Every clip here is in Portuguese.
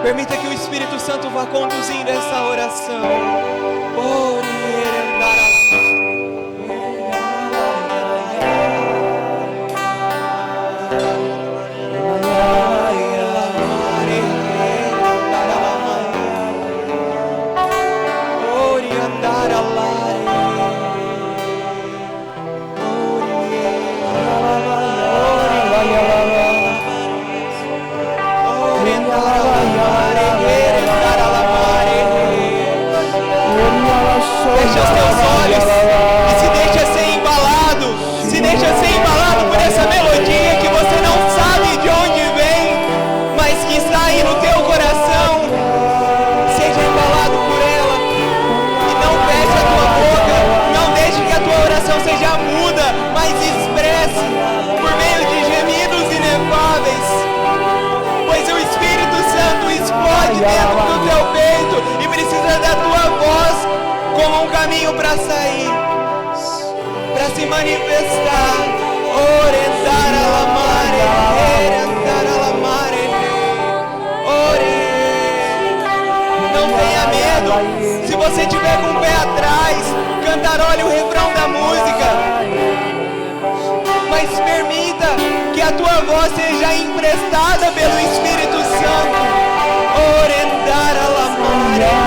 Permita que o Espírito Santo vá conduzindo essa oração. Feche os teus olhos e se deixa ser embalado. Se deixa ser embalado por essa melodia que você não sabe de onde vem, mas que está aí no teu coração. Seja embalado por ela e não feche a tua boca. Não deixe que a tua oração seja muda, mas expresse por meio de gemidos inefáveis. Pois o Espírito Santo explode dentro do teu peito e precisa da tua voz como um caminho para sair, para se manifestar. Orientar a lamare, orientar a lamare, não tenha medo. Se você tiver com o pé atrás, cantarole o refrão da música, mas permita que a tua voz seja emprestada pelo Espírito Santo. Orientar a lamare.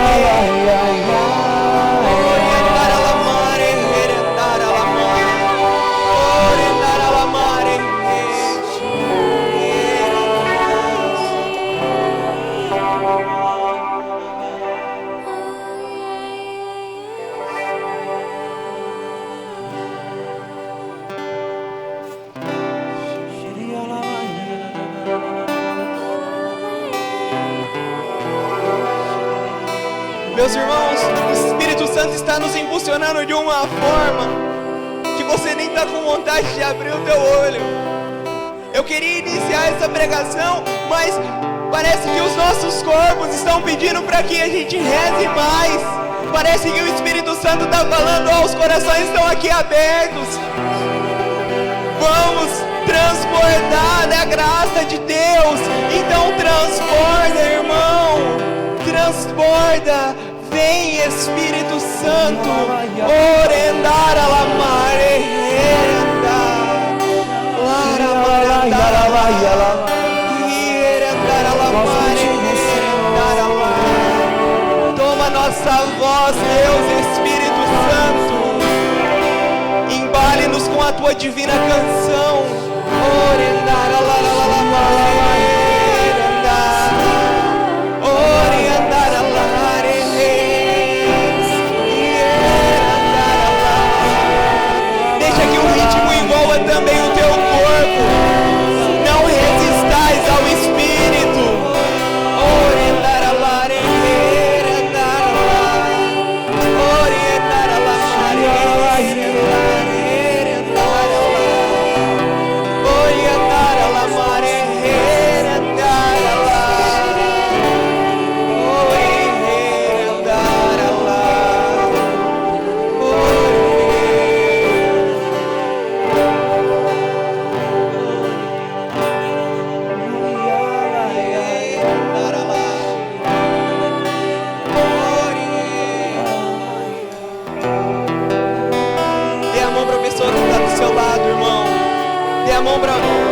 Meus irmãos, o Espírito Santo está nos impulsionando de uma forma que você nem está com vontade de abrir o teu olho. Eu queria iniciar essa pregação, mas parece que os nossos corpos estão pedindo para que a gente reze mais. Parece que o Espírito Santo está falando, os corações estão aqui abertos. Vamos transbordar da graça de Deus. Então transborda, irmão. Transborda. Vem, Espírito Santo. Orendar a lamare, toma nossa voz, Deus, Espírito Santo. Embale-nos com a tua divina canção. Orendar a lamare. Também o teu corpo. Não resistais ao Espírito. Orientar a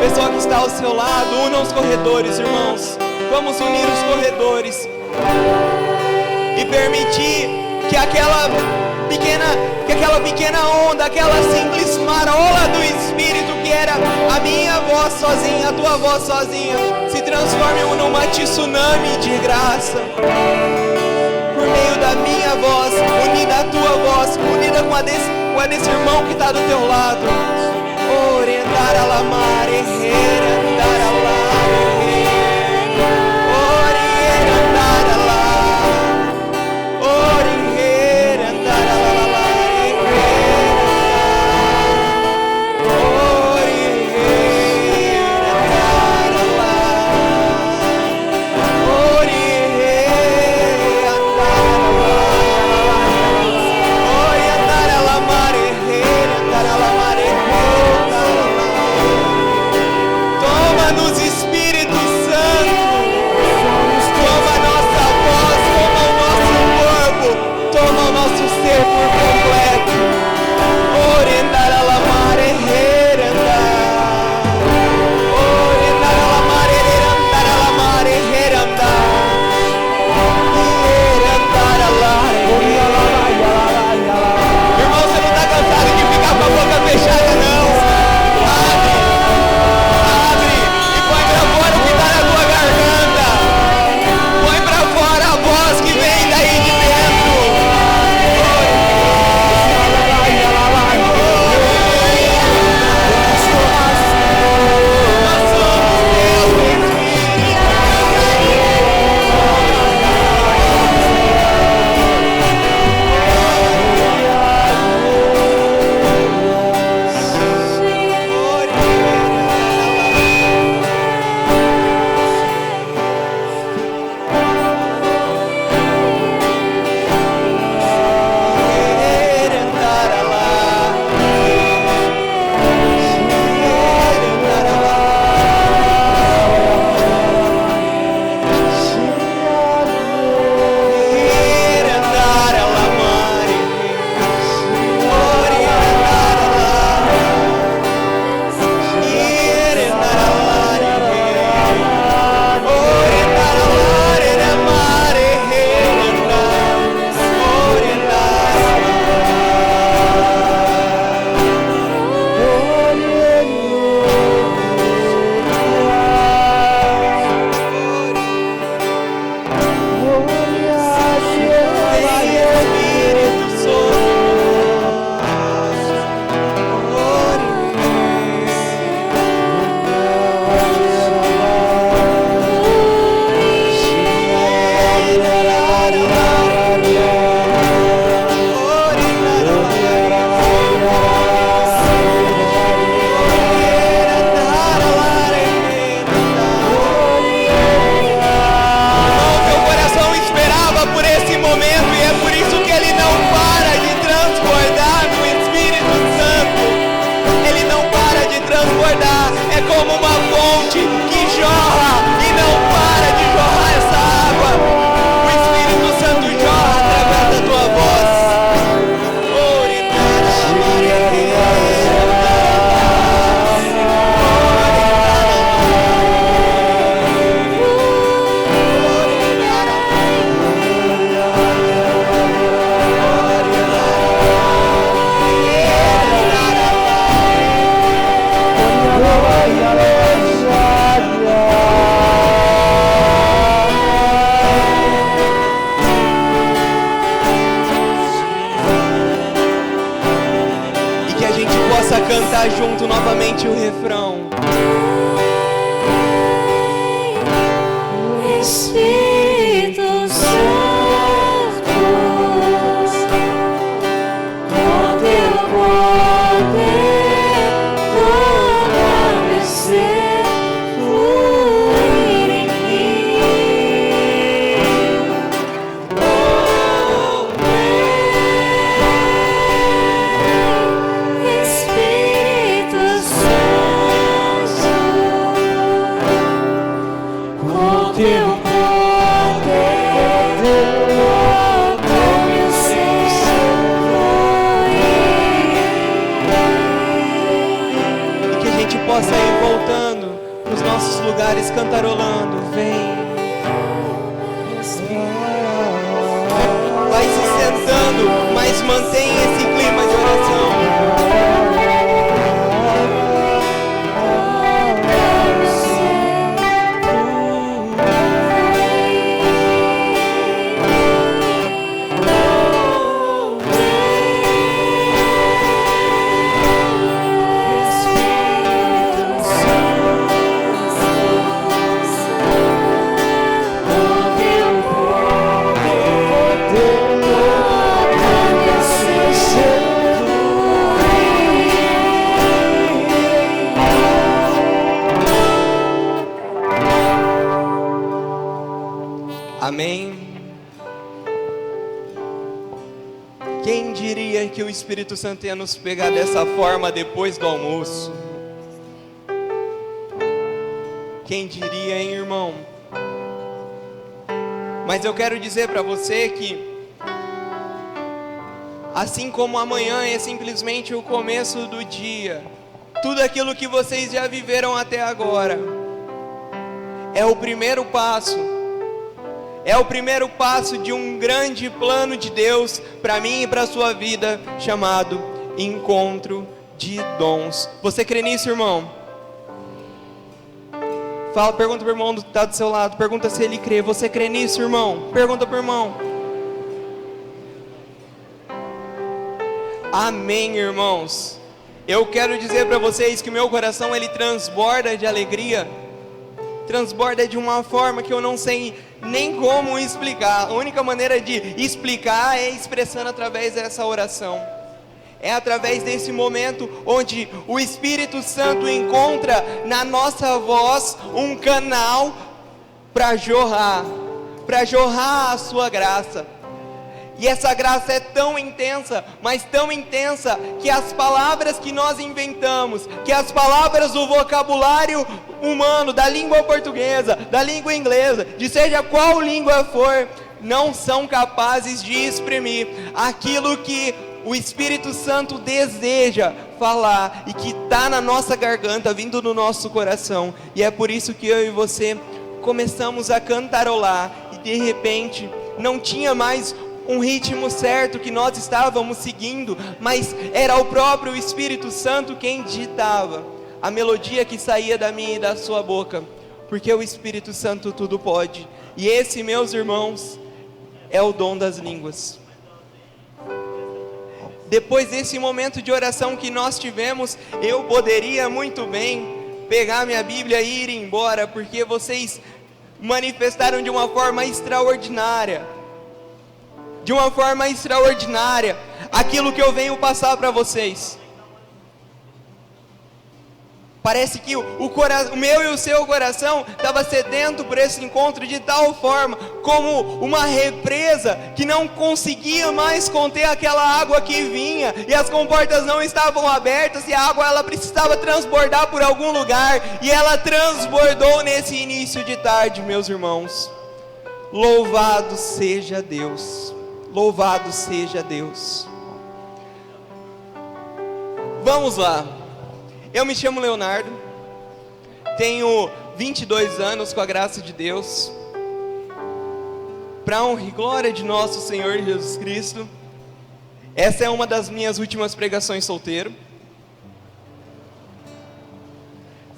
pessoa que está ao seu lado, una os corredores, irmãos. Vamos unir os corredores e permitir que aquela pequena onda, aquela simples marola do Espírito que era a minha voz sozinha, a tua voz sozinha, se transforme numa tsunami de graça. Por meio da minha voz, unida à tua voz, unida com a desse irmão que está do teu lado. Orientar a lamare, orientar a lamare, orientar a lamare, orientar a lamare, orientar cante o refrão. Espírito Santo, com teu poder, todo meu ser fluir em mim. Oh, vem, Espírito Santo, com teu possa ir voltando nos nossos lugares, cantarolando. Vem, vai se sentando, mas mantém esse clima de oração. Amém. Quem diria que o Espírito Santo ia nos pegar dessa forma depois do almoço? Quem diria, hein, irmão? Mas eu quero dizer para você que, assim como amanhã é simplesmente o começo do dia, tudo aquilo que vocês já viveram até agora é o primeiro passo. É o primeiro passo de um grande plano de Deus para mim e para a sua vida, chamado Encontro de Dons. Você crê nisso, irmão? Fala, pergunta para o irmão que está do seu lado, pergunta se ele crê. Você crê nisso, irmão? Pergunta para o irmão. Amém, irmãos. Eu quero dizer para vocês que o meu coração, ele transborda de alegria. Transborda de uma forma que eu não sei nem como explicar. A única maneira de explicar é expressando através dessa oração. É através desse momento onde o Espírito Santo encontra na nossa voz um canal para jorrar a sua graça. E essa graça é tão intensa, mas tão intensa, que as palavras que nós inventamos, que as palavras do vocabulário humano, da língua portuguesa, da língua inglesa, de seja qual língua for, não são capazes de exprimir aquilo que o Espírito Santo deseja falar e que está na nossa garganta, vindo do nosso coração. E é por isso que eu e você começamos a cantarolar e de repente não tinha mais um ritmo certo que nós estávamos seguindo, mas era o próprio Espírito Santo quem ditava a melodia que saía da minha e da sua boca, porque o Espírito Santo tudo pode. E esse, meus irmãos, é o dom das línguas. Depois desse momento de oração que nós tivemos, eu poderia muito bem pegar minha Bíblia e ir embora, porque vocês manifestaram de uma forma extraordinária, aquilo que eu venho passar para vocês. Parece que o meu e o seu coração estava sedento por esse encontro de tal forma, como uma represa que não conseguia mais conter aquela água que vinha, e as comportas não estavam abertas, e a água ela precisava transbordar por algum lugar, e ela transbordou nesse início de tarde, meus irmãos. Louvado seja Deus, louvado seja Deus. Vamos lá. Eu me chamo Leonardo, tenho 22 anos com a graça de Deus, para a honra e glória de nosso Senhor Jesus Cristo. Essa é uma das minhas últimas pregações solteiro.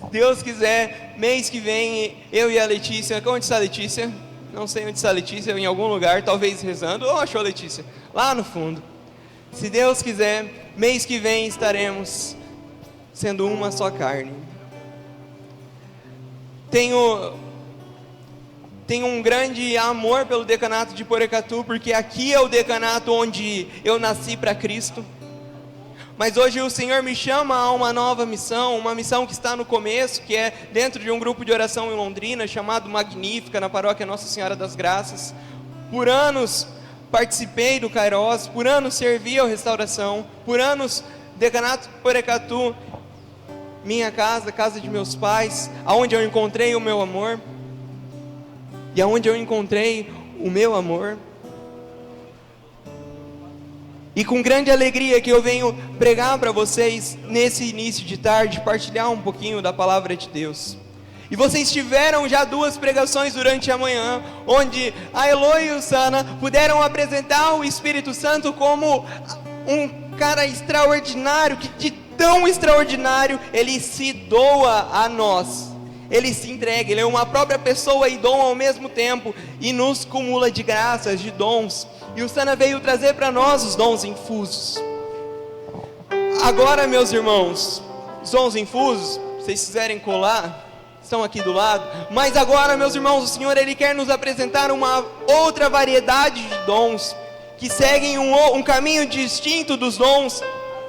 Se Deus quiser, mês que vem, eu e a Letícia, onde está a Letícia? Não sei onde está a Letícia, em algum lugar, talvez rezando, ou achou a Letícia? Lá no fundo. Se Deus quiser, mês que vem estaremos sendo uma só carne. Tenho um grande amor pelo decanato de Porecatu, porque aqui é o decanato onde eu nasci para Cristo. Mas hoje o Senhor me chama a uma nova missão, uma missão que está no começo, que é dentro de um grupo de oração em Londrina, chamado Magnífica, na paróquia Nossa Senhora das Graças. Por anos participei do Kairos, por anos servi à restauração, por anos decanato Porecatu, minha casa, casa de meus pais, aonde eu encontrei o meu amor. E aonde eu encontrei o meu amor. E com grande alegria que eu venho pregar para vocês nesse início de tarde, partilhar um pouquinho da palavra de Deus. E vocês tiveram já 2 pregações durante a manhã, onde a Elo e o Sana puderam apresentar o Espírito Santo como um cara extraordinário, que de tão extraordinário ele se doa a nós. Ele se entrega, ele é uma própria pessoa e dom ao mesmo tempo, e nos cumula de graças, de dons. E o Sana veio trazer para nós os dons infusos. Agora, meus irmãos, os dons infusos, se vocês quiserem colar, estão aqui do lado. Mas agora, meus irmãos, o Senhor ele quer nos apresentar uma outra variedade de dons, que seguem um caminho distinto dos dons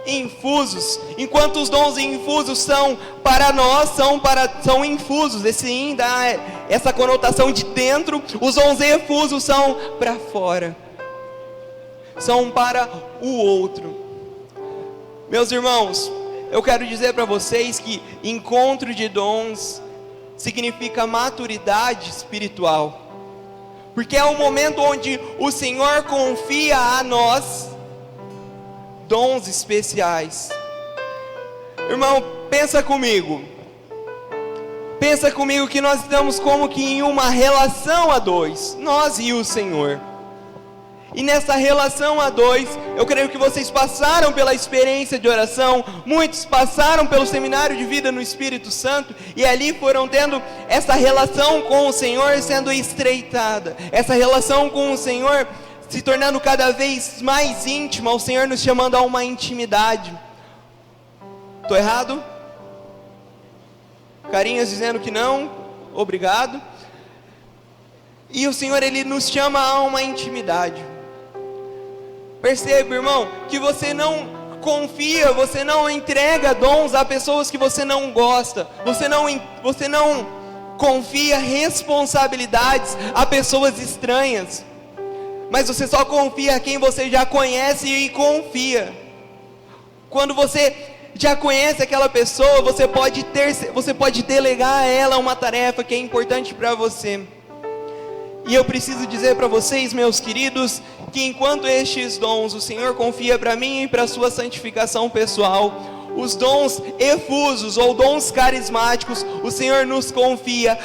infusos. Enquanto os dons infusos são para nós, são infusos, esse in dá essa conotação de dentro, os dons efusos são para fora, são para o outro. Meus irmãos, eu quero dizer para vocês que encontro de dons significa maturidade espiritual, porque é um momento onde o Senhor confia a nós dons especiais. Irmão, pensa comigo que nós estamos como que em uma relação a 2, nós e o Senhor. E nessa relação a 2, eu creio que vocês passaram pela experiência de oração, muitos passaram pelo seminário de vida no Espírito Santo, e ali foram tendo essa relação com o Senhor sendo estreitada, essa relação com o Senhor se tornando cada vez mais íntima, o Senhor nos chamando a uma intimidade. Estou errado? Carinhas dizendo que não, obrigado. E o Senhor ele nos chama a uma intimidade. Perceba, irmão, que você não confia, você não entrega dons a pessoas que você não gosta, você não confia responsabilidades a pessoas estranhas, mas você só confia a quem você já conhece e confia. Quando você já conhece aquela pessoa, você pode delegar a ela uma tarefa que é importante para você. E eu preciso dizer para vocês, meus queridos, que enquanto estes dons o Senhor confia para mim e para a sua santificação pessoal, os dons efusos ou dons carismáticos, o Senhor nos confia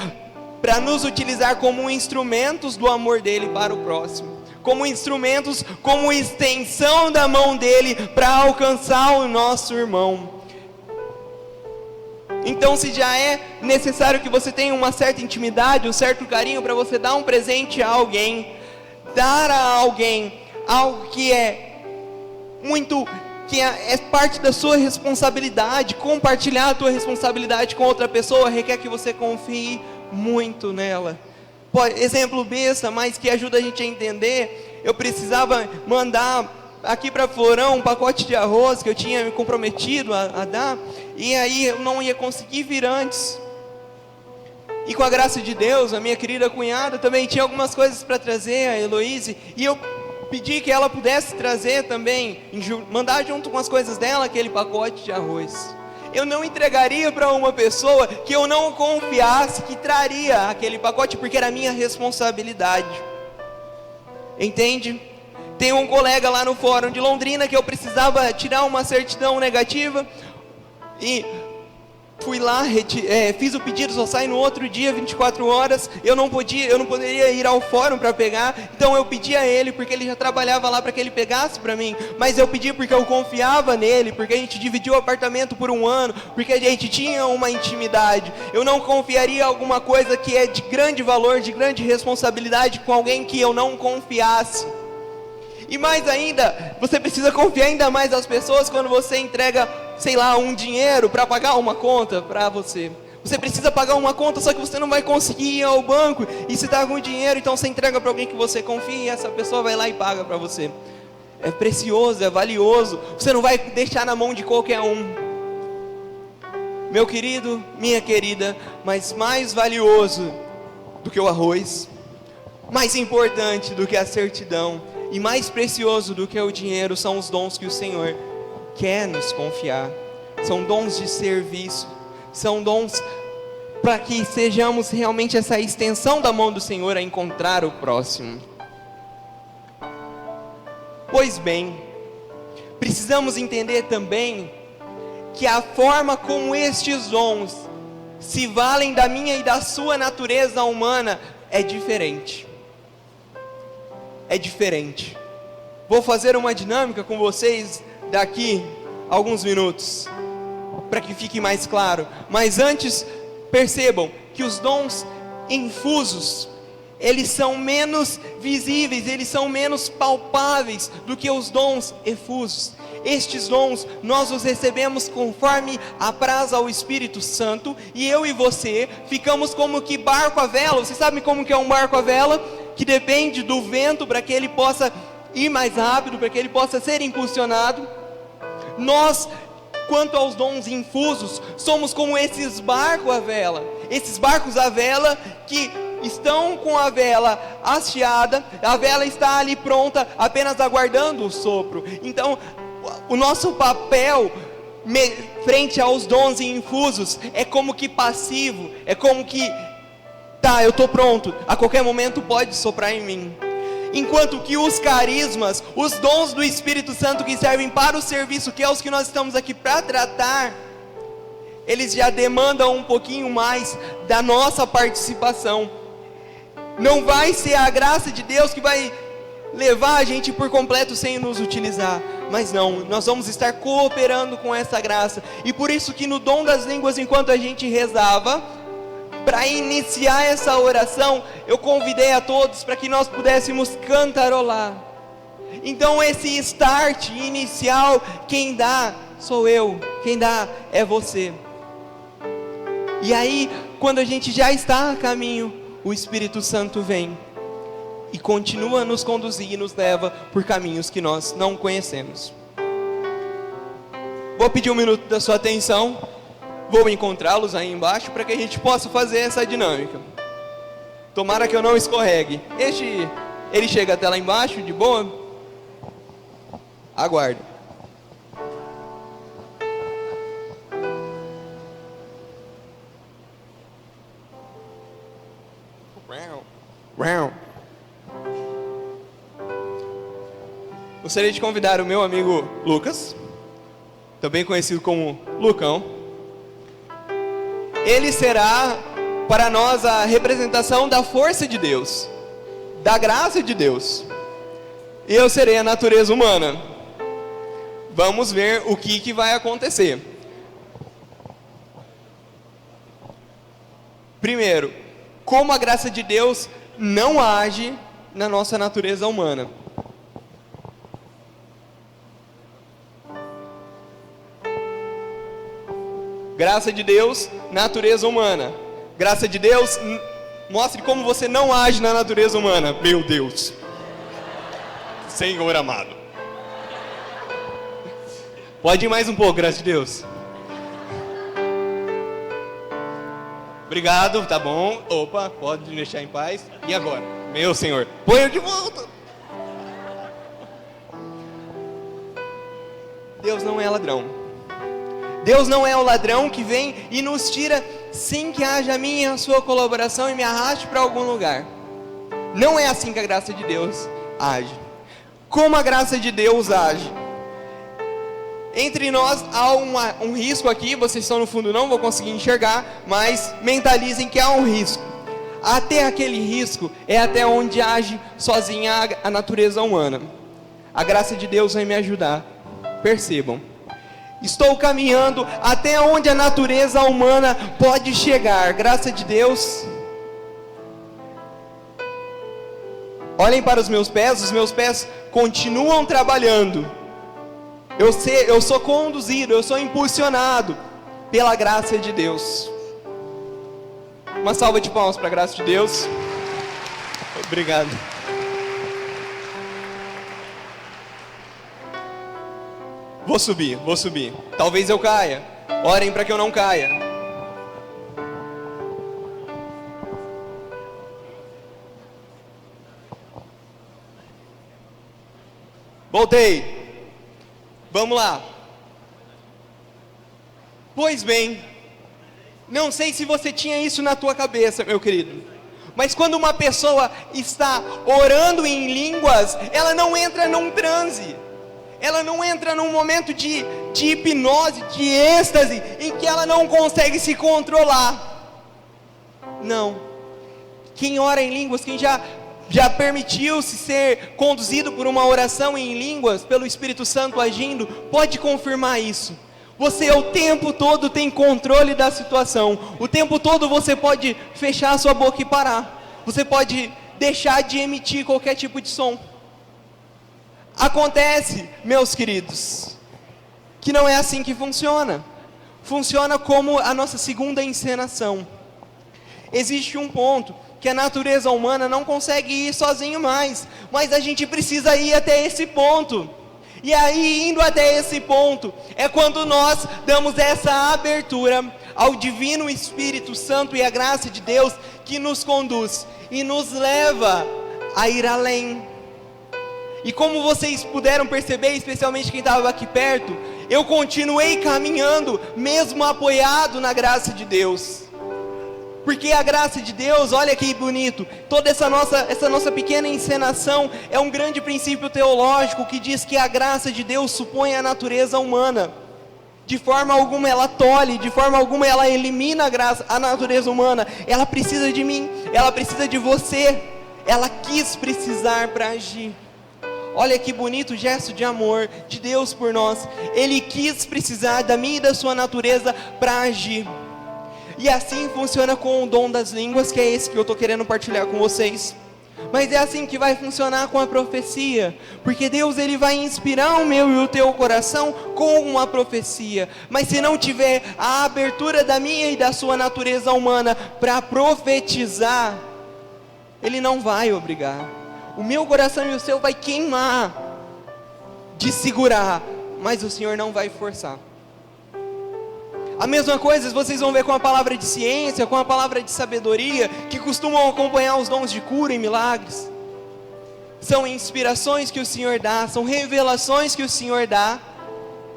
para nos utilizar como instrumentos do amor dele para o próximo, como instrumentos, como extensão da mão dele para alcançar o nosso irmão. Então, se já é necessário que você tenha uma certa intimidade, um certo carinho para você dar um presente a alguém, dar a alguém algo que é parte da sua responsabilidade, compartilhar a tua responsabilidade com outra pessoa, requer que você confie muito nela. Exemplo besta, mas que ajuda a gente a entender. Eu precisava mandar aqui para Florão um pacote de arroz que eu tinha me comprometido a dar, e aí eu não ia conseguir vir antes. E com a graça de Deus, a minha querida cunhada também tinha algumas coisas para trazer, a Heloíse, e eu pedi que ela pudesse trazer também, mandar junto com as coisas dela aquele pacote de arroz. Eu não entregaria para uma pessoa que eu não confiasse que traria aquele pacote, porque era minha responsabilidade. Entende? Tem um colega lá no fórum de Londrina que eu precisava tirar uma certidão negativa, e fui lá, fiz o pedido, só sai no outro dia, 24 horas, eu não poderia ir ao fórum para pegar, então eu pedi a ele, porque ele já trabalhava lá para que ele pegasse para mim, mas eu pedi porque eu confiava nele, porque a gente dividiu o apartamento por 1 ano, porque a gente tinha uma intimidade. Eu não confiaria alguma coisa que é de grande valor, de grande responsabilidade com alguém que eu não confiasse. E mais ainda, você precisa confiar ainda mais às pessoas quando você entrega sei lá, um dinheiro para pagar uma conta para você. Você precisa pagar uma conta, só que você não vai conseguir ir ao banco. E se está com dinheiro, então você entrega para alguém que você confia e essa pessoa vai lá e paga para você. É precioso, é valioso. Você não vai deixar na mão de qualquer um. Meu querido, minha querida, mas mais valioso do que o arroz, mais importante do que a certidão e mais precioso do que o dinheiro são os dons que o Senhor quer nos confiar. São dons de serviço, são dons para que sejamos realmente essa extensão da mão do Senhor a encontrar o próximo. Pois bem, precisamos entender também que a forma como estes dons se valem da minha e da sua natureza humana é diferente. É diferente. Vou fazer uma dinâmica com vocês daqui a alguns minutos, para que fique mais claro. Mas antes, percebam que os dons infusos, eles são menos visíveis, eles são menos palpáveis do que os dons efusos. Estes dons, nós os recebemos conforme apraz ao Espírito Santo, e eu e você ficamos como que barco à vela. Você sabe como que é um barco à vela? Que depende do vento para que ele possa ir mais rápido, para que ele possa ser impulsionado. Nós, quanto aos dons infusos, somos como esses barcos à vela. Esses barcos à vela que estão com a vela hasteada, a vela está ali pronta, apenas aguardando o sopro. Então, o nosso papel frente aos dons infusos é como que passivo, é como que, tá, eu estou pronto, a qualquer momento pode soprar em mim. Enquanto que os carismas, os dons do Espírito Santo que servem para o serviço, que é os que nós estamos aqui para tratar, eles já demandam um pouquinho mais da nossa participação. Não vai ser a graça de Deus que vai levar a gente por completo sem nos utilizar, mas não, nós vamos estar cooperando com essa graça. E por isso que no dom das línguas, enquanto a gente rezava, para iniciar essa oração, eu convidei a todos para que nós pudéssemos cantarolar. Então esse start inicial, quem dá sou eu, quem dá é você. E aí, quando a gente já está a caminho, o Espírito Santo vem e continua a nos conduzir e nos leva por caminhos que nós não conhecemos. Vou pedir um minuto da sua atenção. Vou encontrá-los aí embaixo para que a gente possa fazer essa dinâmica. Tomara que eu não escorregue. Ele chega até lá embaixo, de boa? Aguardo. Gostaria de convidar o meu amigo Lucas, também conhecido como Lucão. Ele será para nós a representação da força de Deus, da graça de Deus. E eu serei a natureza humana. Vamos ver o que vai acontecer. Primeiro, como a graça de Deus não age na nossa natureza humana. Graça de Deus, natureza humana. Graça de Deus, mostre como você não age na natureza humana. Meu Deus, Senhor amado. Pode ir mais um pouco, graça de Deus. Obrigado, tá bom. Opa, pode me deixar em paz. E agora? Meu Senhor, põe eu de volta. Deus não é ladrão. Deus não é o ladrão que vem e nos tira sem que haja a minha e a sua colaboração e me arraste para algum lugar. Não é assim que a graça de Deus age. Como a graça de Deus age? Entre nós há um risco aqui, vocês estão no fundo, não vou conseguir enxergar, mas mentalizem que há um risco. Até aquele risco é até onde age sozinha a natureza humana. A graça de Deus vai me ajudar. Percebam. Estou caminhando até onde a natureza humana pode chegar. Graça de Deus. Olhem para os meus pés continuam trabalhando. Eu sou conduzido, eu sou impulsionado pela graça de Deus. Uma salva de palmas para a graça de Deus. Obrigado. Vou subir. Talvez eu caia. Orem para que eu não caia. Voltei. Vamos lá. Pois bem, não sei se você tinha isso na tua cabeça, meu querido, mas quando uma pessoa está orando em línguas, ela não entra num transe, ela não entra num momento de hipnose, de êxtase, em que ela não consegue se controlar. Não. Quem ora em línguas, quem já permitiu-se ser conduzido por uma oração em línguas, pelo Espírito Santo agindo, pode confirmar isso. Você o tempo todo tem controle da situação. O tempo todo você pode fechar a sua boca e parar. Você pode deixar de emitir qualquer tipo de som. Acontece, meus queridos, que não é assim que funciona. Funciona como a nossa segunda encenação. Existe um ponto que a natureza humana não consegue ir sozinho mais, mas a gente precisa ir até esse ponto. E aí, indo até esse ponto, é quando nós damos essa abertura ao Divino Espírito Santo e à graça de Deus que nos conduz e nos leva a ir além. E como vocês puderam perceber, especialmente quem estava aqui perto, eu continuei caminhando, mesmo apoiado na graça de Deus. Porque a graça de Deus, olha que bonito, toda essa nossa pequena encenação é um grande princípio teológico que diz que a graça de Deus supõe a natureza humana. De forma alguma ela tolhe, de forma alguma ela elimina a natureza humana. Ela precisa de mim, ela precisa de você, ela quis precisar para agir. Olha que bonito gesto de amor de Deus por nós. Ele quis precisar da minha e da sua natureza para agir. E assim funciona com o dom das línguas, que é esse que eu estou querendo partilhar com vocês. Mas é assim que vai funcionar com a profecia, porque Deus ele vai inspirar o meu e o teu coração com uma profecia. Mas se não tiver a abertura da minha e da sua natureza humana para profetizar, Ele não vai obrigar. O meu coração e o seu vai queimar de segurar, mas o Senhor não vai forçar. A mesma coisa vocês vão ver com a palavra de ciência, com a palavra de sabedoria, que costumam acompanhar os dons de cura e milagres. São inspirações que o Senhor dá, são revelações que o Senhor dá.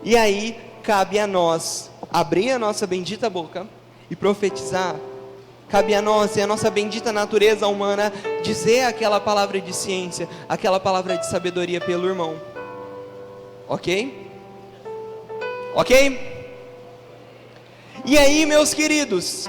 E aí, cabe a nós abrir a nossa bendita boca e profetizar. Cabe a nós e a nossa bendita natureza humana dizer aquela palavra de ciência, aquela palavra de sabedoria pelo irmão. Ok? Ok? E aí, meus queridos,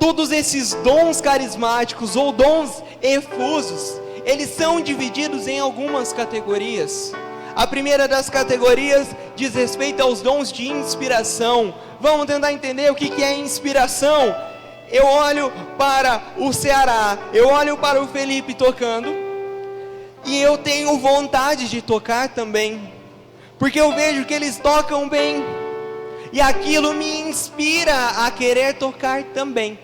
todos esses dons carismáticos ou dons efusos, eles são divididos em algumas categorias. A primeira das categorias diz respeito aos dons de inspiração. Vamos tentar entender o que é inspiração. Eu olho para o Ceará, eu olho para o Felipe tocando, e eu tenho vontade de tocar também, porque eu vejo que eles tocam bem. E aquilo me inspira a querer tocar também.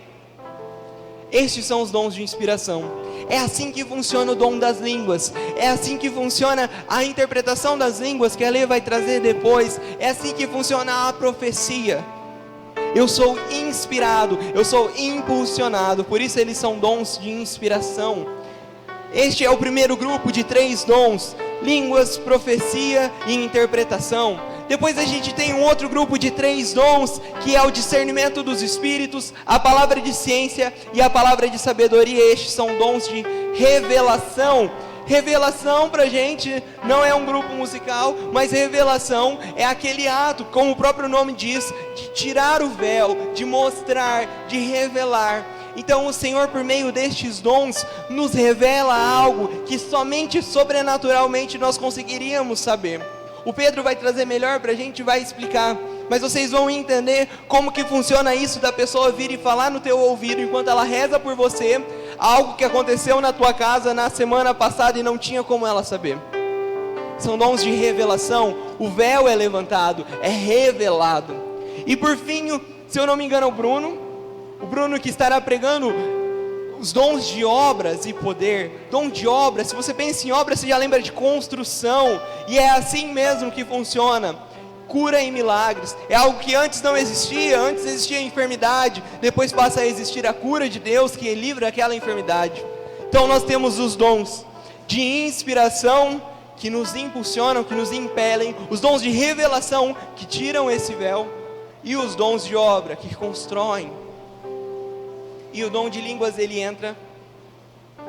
Estes são os dons de inspiração. É assim que funciona o dom das línguas. É assim que funciona a interpretação das línguas, que a Lê vai trazer depois. É assim que funciona a profecia. Eu sou inspirado, eu sou impulsionado. Por isso eles são dons de inspiração. Este é o primeiro grupo de 3 dons: línguas, profecia e interpretação. Depois a gente tem um outro grupo de 3 dons, que é o discernimento dos espíritos, a palavra de ciência e a palavra de sabedoria. Estes são dons de revelação. Revelação pra gente não é um grupo musical, mas revelação é aquele ato, como o próprio nome diz, de tirar o véu, de mostrar, de revelar. Então o Senhor, por meio destes dons, nos revela algo que somente sobrenaturalmente nós conseguiríamos saber. O Pedro vai trazer melhor para a gente, vai explicar, mas vocês vão entender como que funciona isso da pessoa vir e falar no teu ouvido enquanto ela reza por você, algo que aconteceu na tua casa na semana passada e não tinha como ela saber. são dons de revelação. O véu é levantado, é revelado. E por fim, se eu não me engano, o Bruno que estará pregando os dons de obras e poder. Dom de obras, se você pensa em obras, você já lembra de construção, e é assim mesmo que funciona. Cura e milagres, é algo que antes não existia. Antes existia a enfermidade, depois passa a existir a cura de Deus, que livra aquela enfermidade. Então nós temos os dons de inspiração, que nos impulsionam, que nos impelem, os dons de revelação, que tiram esse véu, e os dons de obra, que constroem. E o dom de línguas, ele entra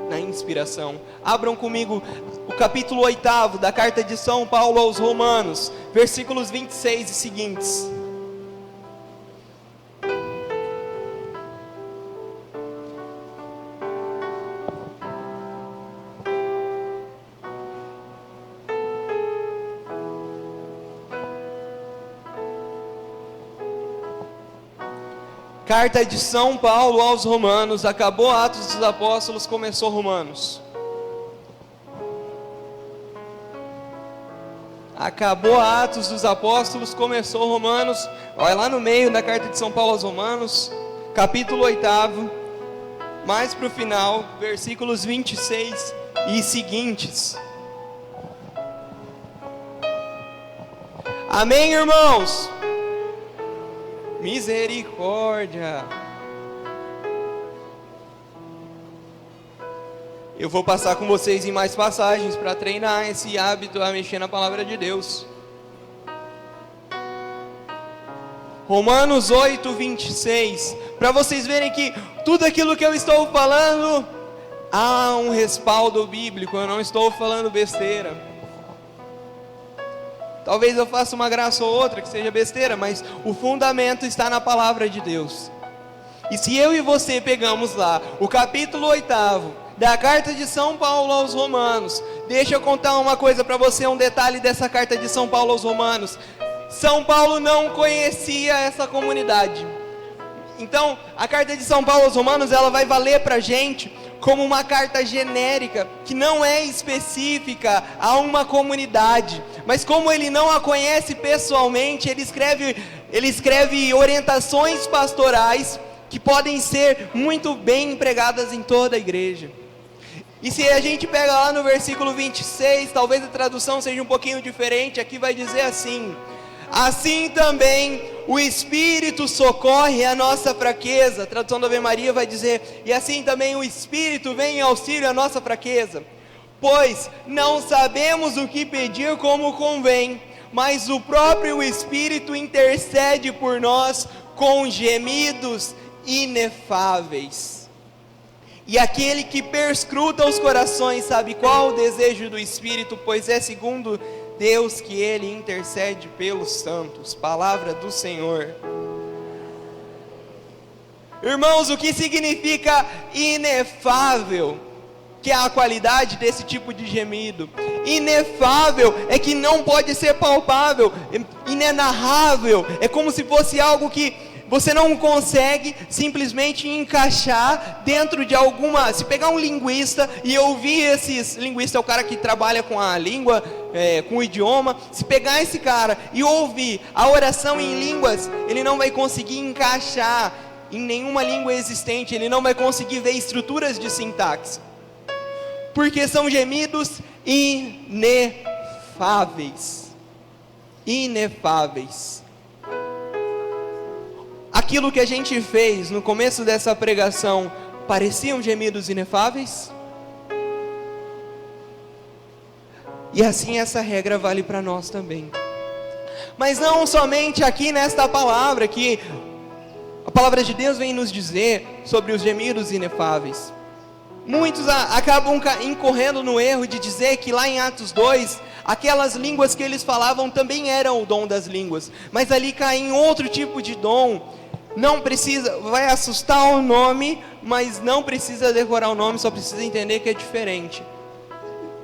na inspiração. Abram comigo o capítulo 8 da carta de São Paulo aos Romanos, versículos 26 e seguintes. Carta de São Paulo aos Romanos. Acabou Atos dos Apóstolos, começou Romanos. Acabou Atos dos Apóstolos, começou Romanos. Olha lá no meio da carta de São Paulo aos Romanos, capítulo 8, mais para o final, versículos 26 e seguintes. Amém, irmãos? Misericórdia. Eu vou passar com vocês em mais passagens para treinar esse hábito a mexer na palavra de Deus. Romanos 8, 26. Para vocês verem que tudo aquilo que eu estou falando há um respaldo bíblico. Eu não estou falando besteira. Talvez eu faça uma graça ou outra que seja besteira, mas o fundamento está na palavra de Deus. E se eu e você pegamos lá o capítulo 8 da carta de São Paulo aos Romanos, deixa eu contar uma coisa para você, um detalhe dessa carta de São Paulo aos Romanos. São Paulo não conhecia essa comunidade. Então, a carta de São Paulo aos Romanos, ela vai valer para a gente como uma carta genérica, que não é específica a uma comunidade, mas como ele não a conhece pessoalmente, ele escreve orientações pastorais, que podem ser muito bem empregadas em toda a igreja. E se a gente pega lá no versículo 26, talvez a tradução seja um pouquinho diferente, aqui vai dizer assim: assim também o Espírito socorre a nossa fraqueza. A tradução da Ave Maria vai dizer: e assim também o Espírito vem em auxílio à nossa fraqueza. Pois não sabemos o que pedir como convém, mas o próprio Espírito intercede por nós com gemidos inefáveis. E aquele que perscruta os corações sabe qual o desejo do Espírito, pois é segundo Deus que ele intercede pelos santos. Palavra do Senhor. Irmãos, o que significa inefável? Que é a qualidade desse tipo de gemido. Inefável é que não pode ser palpável, inenarrável, é como se fosse algo que você não consegue simplesmente encaixar dentro de alguma... Se pegar um linguista e ouvir esses... Linguista é o cara que trabalha com a língua, com o idioma. Se pegar esse cara e ouvir a oração em línguas, ele não vai conseguir encaixar em nenhuma língua existente. Ele não vai conseguir ver estruturas de sintaxe. Porque são gemidos inefáveis. Inefáveis. Aquilo que a gente fez no começo dessa pregação pareciam gemidos inefáveis? E assim essa regra vale para nós também. Mas não somente aqui nesta palavra, que a palavra de Deus vem nos dizer sobre os gemidos inefáveis. Muitos acabam incorrendo no erro de dizer que lá em Atos 2, aquelas línguas que eles falavam também eram o dom das línguas. Mas ali cai em outro tipo de dom. Não precisa, vai assustar o nome, mas não precisa decorar o nome, só precisa entender que é diferente.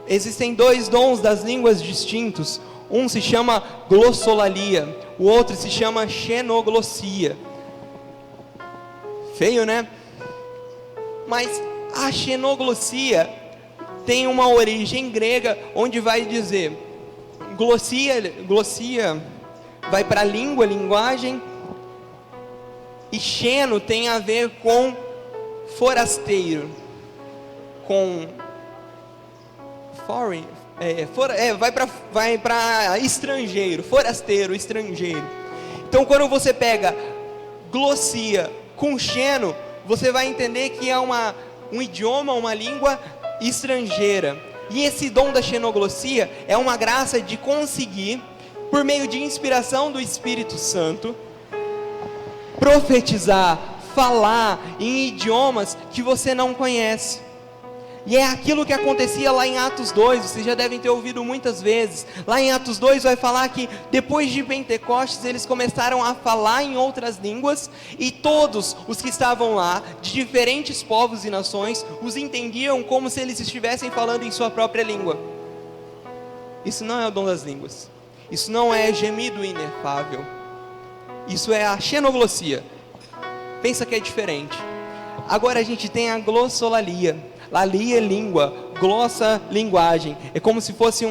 Existem dois dons das línguas distintos. Um se chama glossolalia, o outro se chama xenoglossia. Feio, né? Mas a xenoglossia tem uma origem grega, onde vai dizer glossia vai para língua, linguagem. E xeno tem a ver com forasteiro, com foreign, vai para estrangeiro, forasteiro, estrangeiro. Então quando você pega glossia com xeno, você vai entender que é um idioma, uma língua estrangeira. E esse dom da xenoglossia é uma graça de conseguir, por meio de inspiração do Espírito Santo, profetizar, falar em idiomas que você não conhece. E é aquilo que acontecia lá em Atos 2, vocês já devem ter ouvido muitas vezes. Lá em Atos 2 vai falar que depois de Pentecostes eles começaram a falar em outras línguas, e todos os que estavam lá, de diferentes povos e nações, os entendiam como se eles estivessem falando em sua própria língua. Isso não é o dom das línguas, isso não é gemido inefável, isso é a xenoglossia. Pensa que é diferente. Agora a gente tem a glossolalia. Lalia é língua, glossa linguagem. É como se fosse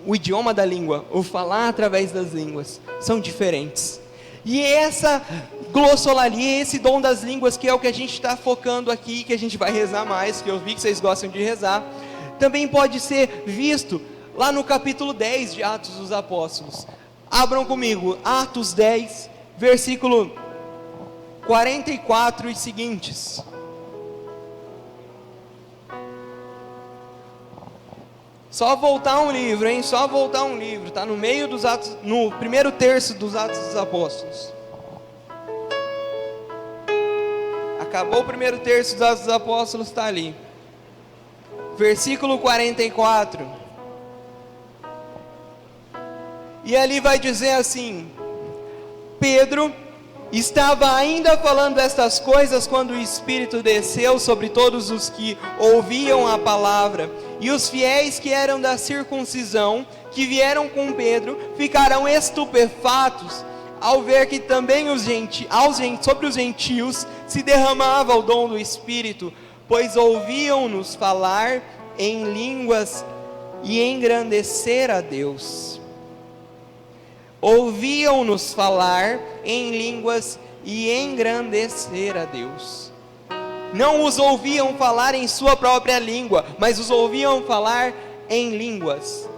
o idioma da língua, o falar através das línguas. São diferentes. E essa glossolalia, esse dom das línguas, que é o que a gente está focando aqui, que a gente vai rezar mais, que eu vi que vocês gostam de rezar, também pode ser visto lá no capítulo 10 de Atos dos Apóstolos. Abram comigo, Atos 10, versículo 44 e seguintes. Só voltar um livro, hein? Só voltar um livro. Está no meio dos Atos, no primeiro terço dos Atos dos Apóstolos. Acabou o primeiro terço dos Atos dos Apóstolos, está ali. Versículo 44. E ali vai dizer assim: Pedro estava ainda falando estas coisas quando o Espírito desceu sobre todos os que ouviam a palavra. E os fiéis que eram da circuncisão, que vieram com Pedro, ficaram estupefatos ao ver que também sobre os gentios se derramava o dom do Espírito, pois ouviam-nos falar em línguas e engrandecer a Deus. Ouviam-nos falar em línguas e engrandecer a Deus. Não os ouviam falar em sua própria língua, mas os ouviam falar em línguas.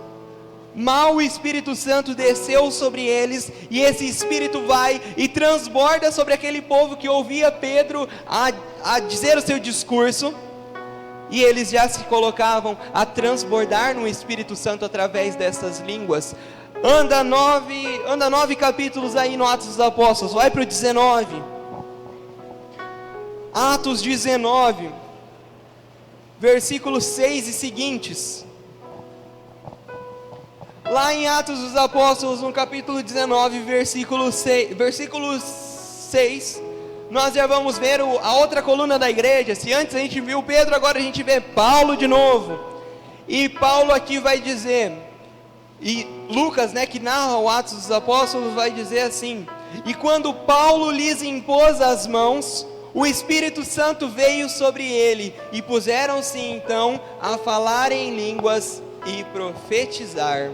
Mal o Espírito Santo desceu sobre eles, e esse Espírito vai e transborda sobre aquele povo que ouvia Pedro a dizer o seu discurso, e eles já se colocavam a transbordar no Espírito Santo através dessas línguas. Anda 9 capítulos aí no Atos dos Apóstolos, vai para o 19. Atos 19, versículos 6 e seguintes. Lá em Atos dos Apóstolos, no capítulo 19, versículo 6, nós já vamos ver a outra coluna da igreja. Se antes a gente viu Pedro, agora a gente vê Paulo de novo. E Paulo aqui vai dizer, e Lucas, que narra o Atos dos Apóstolos, vai dizer assim: e quando Paulo lhes impôs as mãos, o Espírito Santo veio sobre ele, e puseram-se então a falar em línguas e profetizar.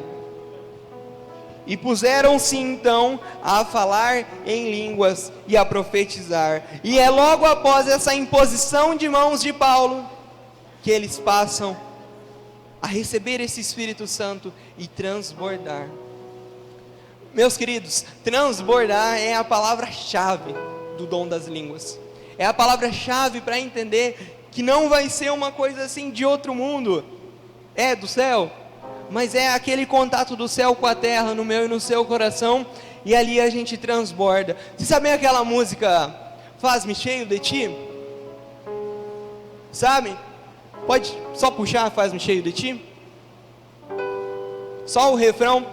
E puseram-se então a falar em línguas e a profetizar. E é logo após essa imposição de mãos de Paulo que eles passam a receber esse Espírito Santo e transbordar. Meus queridos, transbordar é a palavra-chave do dom das línguas. É a palavra-chave para entender que não vai ser uma coisa assim de outro mundo. É do céu, mas é aquele contato do céu com a terra, no meu e no seu coração, e ali a gente transborda. Vocês sabem aquela música Faz-me Cheio de Ti? Sabe? Pode só puxar Faz-me Cheio de Ti? Só o refrão.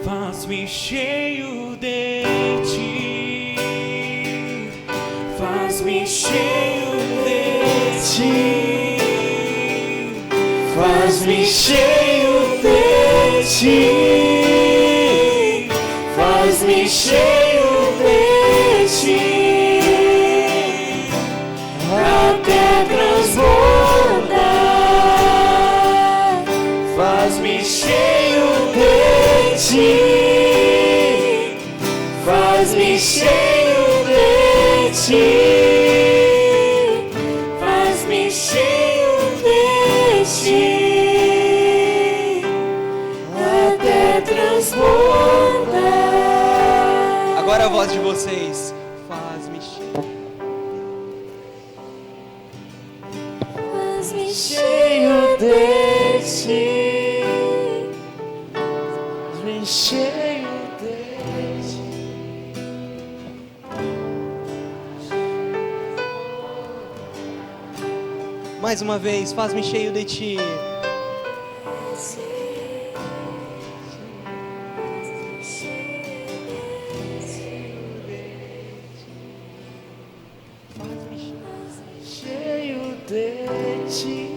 Faz-me cheio de Ti, faz-me cheio de Ti, faz-me cheio de Ti, faz-me cheio de Ti, de ti, faz-me cheio de ti, faz-me cheio de ti, até transbordar. Agora a voz de vocês. Faz-me cheio. Faz-me cheio de ti, faz-me cheio de ti. Mais uma vez, faz-me cheio de ti. Cheio de ti,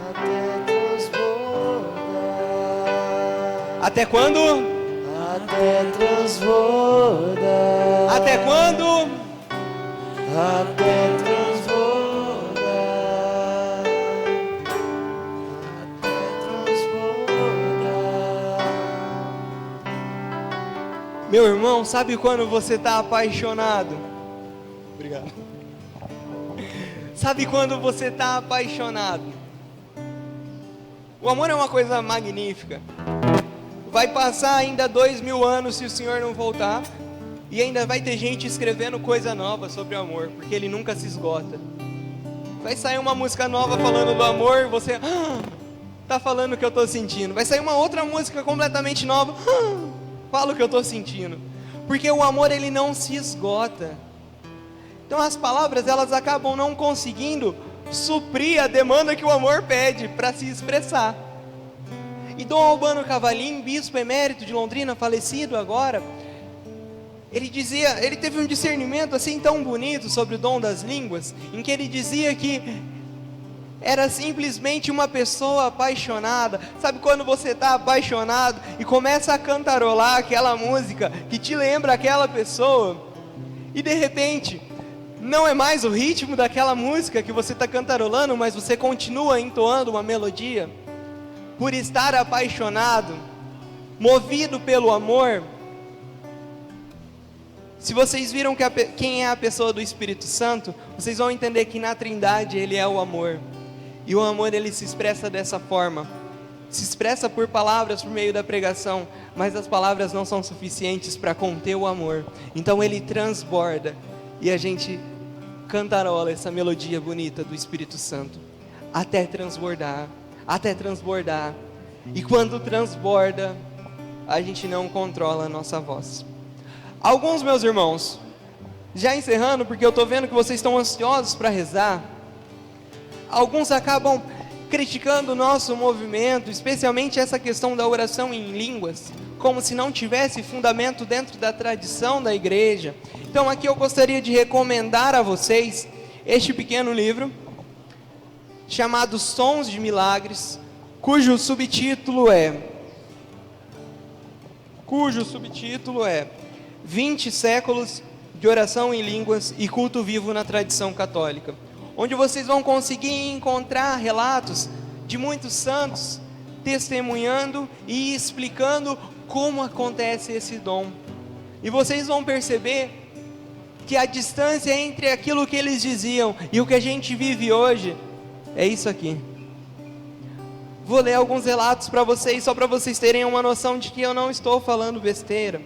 até transbordar. Até quando? Até transbordar. Até quando? Até transbordar. Até transbordar. Meu irmão, sabe quando você está apaixonado? Obrigado. Sabe quando você está apaixonado? O amor é uma coisa magnífica. Vai passar ainda 2000 anos se o Senhor não voltar, e ainda vai ter gente escrevendo coisa nova sobre o amor, porque ele nunca se esgota. Vai sair uma música nova falando do amor, e você tá falando o que eu tô sentindo. Vai sair uma outra música completamente nova, fala o que eu tô sentindo. Porque o amor, ele não se esgota. Então as palavras, elas acabam não conseguindo suprir a demanda que o amor pede para se expressar. E Dom Albano Cavalim, bispo emérito de Londrina, falecido agora, ele teve um discernimento assim tão bonito sobre o dom das línguas, em que ele dizia que era simplesmente uma pessoa apaixonada. Sabe quando você está apaixonado e começa a cantarolar aquela música que te lembra aquela pessoa, e de repente não é mais o ritmo daquela música que você está cantarolando, mas você continua entoando uma melodia, por estar apaixonado, movido pelo amor. Se vocês viram quem é a pessoa do Espírito Santo, vocês vão entender que na Trindade ele é o amor. E o amor, ele se expressa dessa forma. Se expressa por palavras, por meio da pregação, mas as palavras não são suficientes para conter o amor. Então ele transborda, e a gente cantarola essa melodia bonita do Espírito Santo, até transbordar, até transbordar. E quando transborda, a gente não controla a nossa voz. Alguns, meus irmãos, já encerrando, porque eu estou vendo que vocês estão ansiosos para rezar, alguns acabam criticando o nosso movimento, especialmente essa questão da oração em línguas, como se não tivesse fundamento dentro da tradição da igreja. Então aqui eu gostaria de recomendar a vocês este pequeno livro, chamado Sons de Milagres, cujo subtítulo é 20 séculos de oração em línguas e culto vivo na tradição católica, onde vocês vão conseguir encontrar relatos de muitos santos testemunhando e explicando como acontece esse dom. E vocês vão perceber que a distância entre aquilo que eles diziam e o que a gente vive hoje é isso aqui. Vou ler alguns relatos para vocês, só para vocês terem uma noção de que eu não estou falando besteira.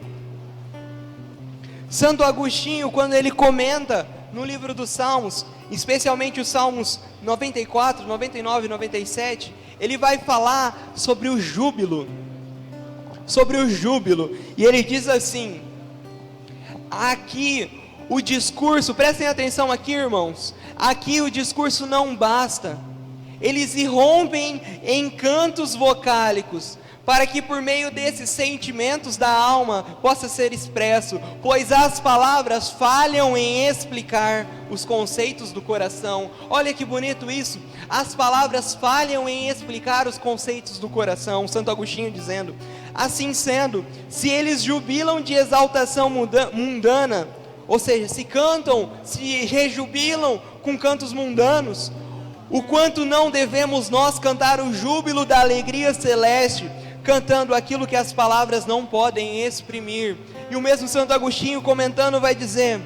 Santo Agostinho, quando ele comenta no livro dos Salmos, especialmente os Salmos 94, 99 e 97, ele vai falar sobre o júbilo. E ele diz assim: aqui o discurso, prestem atenção aqui, irmãos, aqui o discurso não basta, eles irrompem em cantos vocálicos, para que por meio desses sentimentos da alma possa ser expresso, pois as palavras falham em explicar os conceitos do coração. Olha que bonito isso, as palavras falham em explicar os conceitos do coração. Santo Agostinho dizendo: assim sendo, se eles jubilam de exaltação mundana, ou seja, se cantam, se rejubilam com cantos mundanos, O quanto não devemos nós cantar o júbilo da alegria celeste, cantando aquilo que as palavras não podem exprimir. E o mesmo Santo Agostinho comentando vai dizer: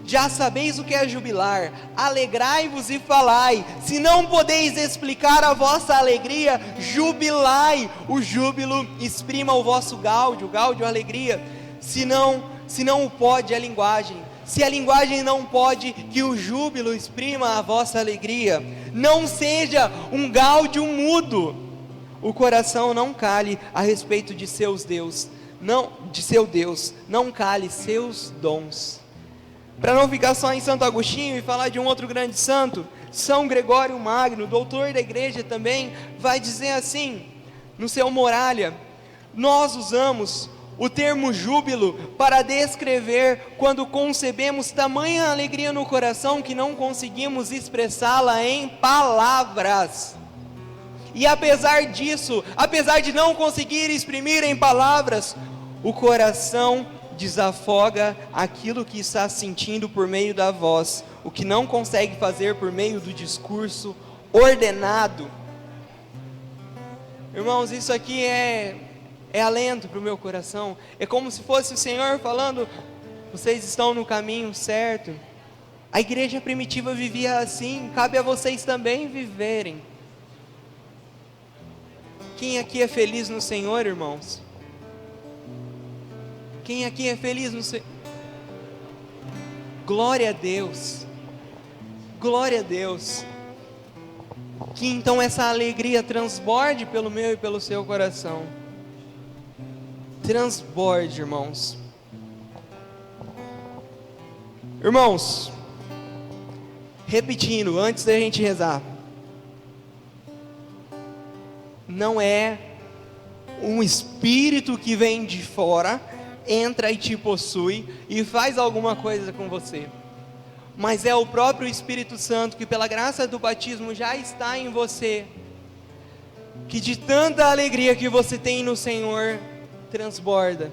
já sabeis o que é jubilar, alegrai-vos e falai, se não podeis explicar a vossa alegria, jubilai, o júbilo exprima o vosso gáudio, a alegria, se não o pode a linguagem, se a linguagem não pode, que o júbilo exprima a vossa alegria, não seja um gáudio mudo, o coração não cale a respeito de seu Deus, não cale seus dons. Para não ficar só em Santo Agostinho e falar de um outro grande santo, São Gregório Magno, doutor da igreja também, vai dizer assim, no seu Moralia: nós usamos o termo júbilo para descrever quando concebemos tamanha alegria no coração que não conseguimos expressá-la em palavras. E apesar disso, apesar de não conseguir exprimir em palavras, o coração desafoga aquilo que está sentindo por meio da voz, o que não consegue fazer por meio do discurso ordenado. Irmãos, isso aqui é alento para o meu coração, é como se fosse o Senhor falando: vocês estão no caminho certo. A igreja primitiva vivia assim, cabe a vocês também viverem. Quem aqui é feliz no Senhor, irmãos? Quem aqui é feliz no Senhor? Glória a Deus, glória a Deus. Que então essa alegria transborde pelo meu e pelo seu coração. Transborde, irmãos. Irmãos, repetindo, antes da gente rezar, não é um espírito que vem de fora, entra e te possui e faz alguma coisa com você, mas é o próprio Espírito Santo que pela graça do batismo já está em você, que de tanta alegria que você tem no Senhor, transborda.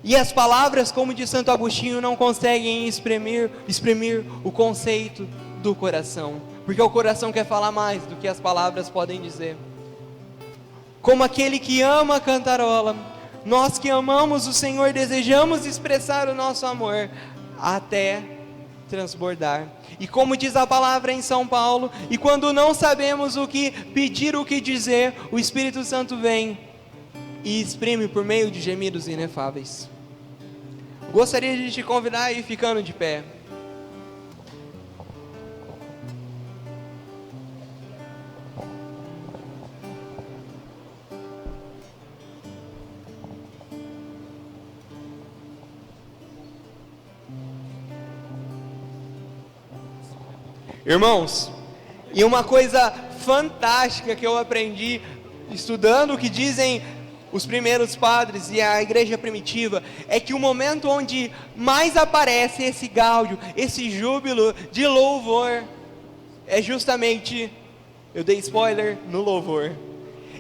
E as palavras, como diz Santo Agostinho, não conseguem exprimir o conceito do coração, porque o coração quer falar mais do que as palavras podem dizer. Como aquele que ama a cantarola, nós que amamos o Senhor desejamos expressar o nosso amor até transbordar. E como diz a palavra em São Paulo, e quando não sabemos o que pedir, o que dizer, o Espírito Santo vem e exprime por meio de gemidos inefáveis. Gostaria de te convidar a ir ficando de pé. Irmãos, e uma coisa fantástica que eu aprendi estudando o que dizem os primeiros padres e a igreja primitiva, é que o momento onde mais aparece esse gáudio, esse júbilo de louvor, é justamente, eu dei spoiler, no louvor.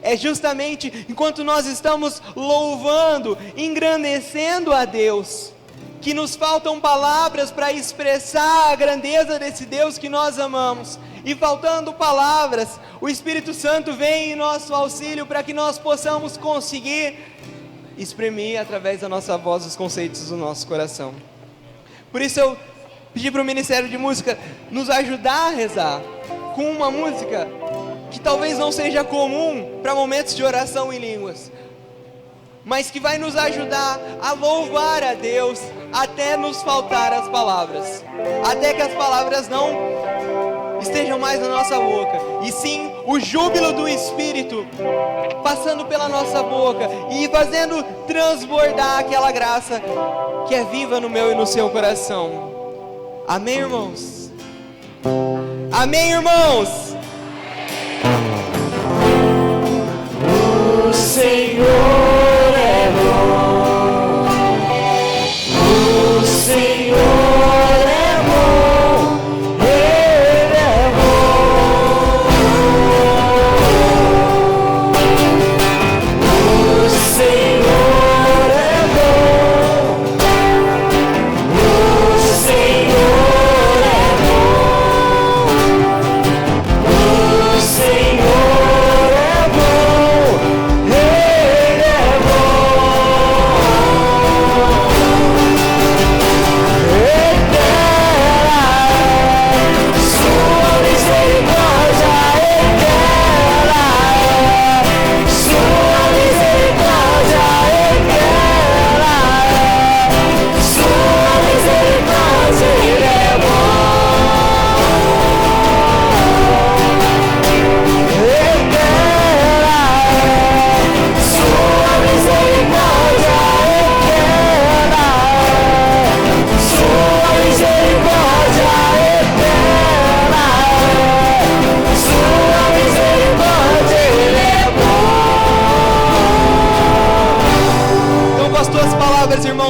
É justamente enquanto nós estamos louvando, engrandecendo a Deus, que nos faltam palavras para expressar a grandeza desse Deus que nós amamos, e faltando palavras, o Espírito Santo vem em nosso auxílio para que nós possamos conseguir exprimir através da nossa voz os conceitos do nosso coração. Por isso eu pedi para o Ministério de Música nos ajudar a rezar com uma música que talvez não seja comum para momentos de oração em línguas, mas que vai nos ajudar a louvar a Deus até nos faltar as palavras, até que as palavras não estejam mais na nossa boca, e sim o júbilo do Espírito passando pela nossa boca e fazendo transbordar aquela graça que é viva no meu e no seu coração. Amém, irmãos? Amém, irmãos? O Senhor é bom, o Senhor é bom, Ele é bom. O Senhor é bom, o Senhor é bom,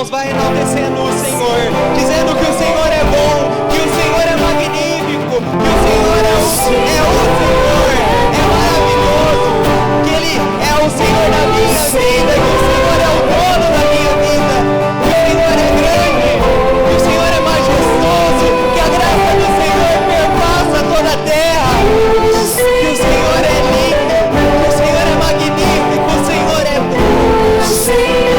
irmãos, vai enaltecendo o Senhor, dizendo que o Senhor é bom, que o Senhor é magnífico, que o Senhor é o Senhor, é maravilhoso, que Ele é o Senhor da minha vida, que o Senhor é o dono da minha vida, que o Senhor é grande, que o Senhor é majestoso, que a graça do Senhor perpassa toda a terra, que o Senhor é lindo, que o Senhor é magnífico, o Senhor é bom. Senhor.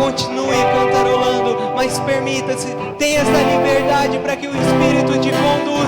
Continue cantarolando mas permita-se, tenha essa liberdade para que o Espírito te conduza.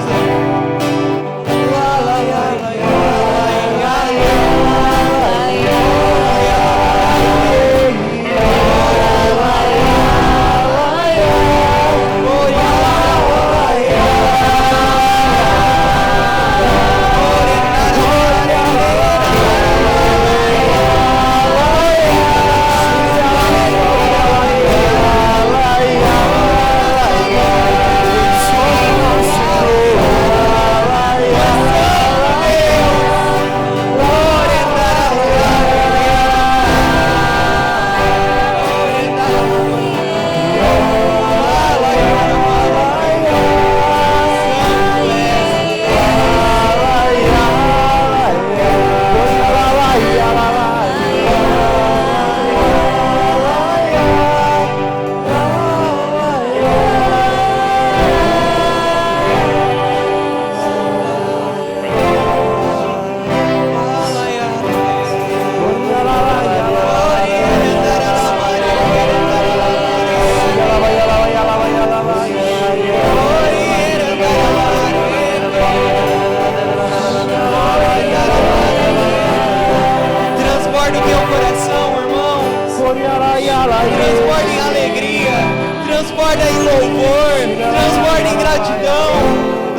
Transborda em alegria, transborda em louvor, transborda em gratidão.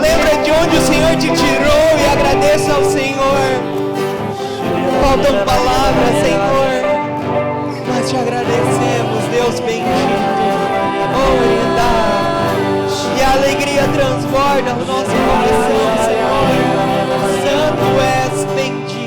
Lembra de onde o Senhor te tirou e agradeça ao Senhor. Faltam palavras, Senhor, mas te agradecemos, Deus bendito. E a alegria transborda o nosso coração, Senhor. Santo és bendito.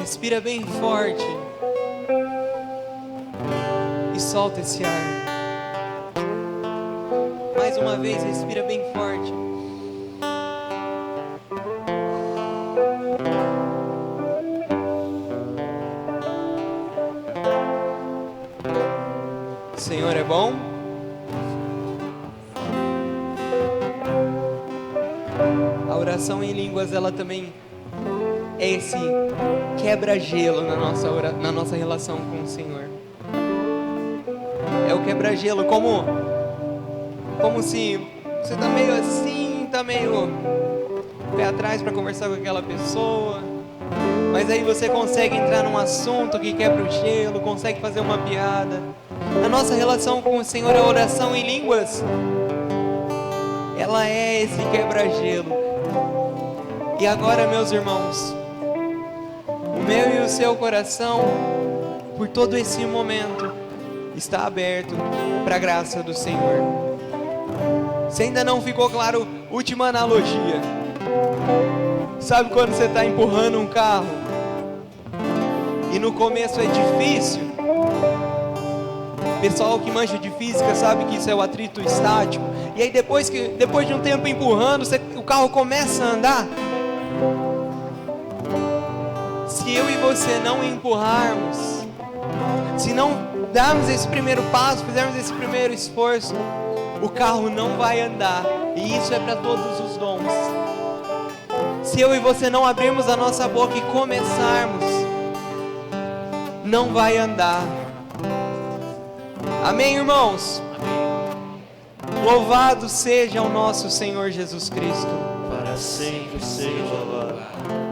Respira bem forte e solta esse ar. Mais uma vez, respira bem forte. O Senhor é bom. A oração em línguas, ela também é esse quebra-gelo na nossa relação com o Senhor. É o quebra-gelo, como se você tá meio assim, tá meio pé atrás para conversar com aquela pessoa, mas aí você consegue entrar num assunto que quebra o gelo, consegue fazer uma piada. A nossa relação com o Senhor, a oração em línguas, ela é esse quebra-gelo. E agora, meus irmãos, o meu e o seu coração, por todo esse momento, está aberto para a graça do Senhor. Se ainda não ficou claro, última analogia. Sabe quando você está empurrando um carro e no começo é difícil? Pessoal que manja de física sabe que isso é o atrito estático. E aí depois de um tempo empurrando, o carro começa a andar. Se eu e você não empurrarmos, Se não darmos esse primeiro passo, fizermos esse primeiro esforço, o carro não vai andar. E isso é para todos os dons. Se eu e você não abrirmos a nossa boca e começarmos, não vai andar. Amém, irmãos? Louvado seja o nosso Senhor Jesus Cristo. Para sempre seja louvado.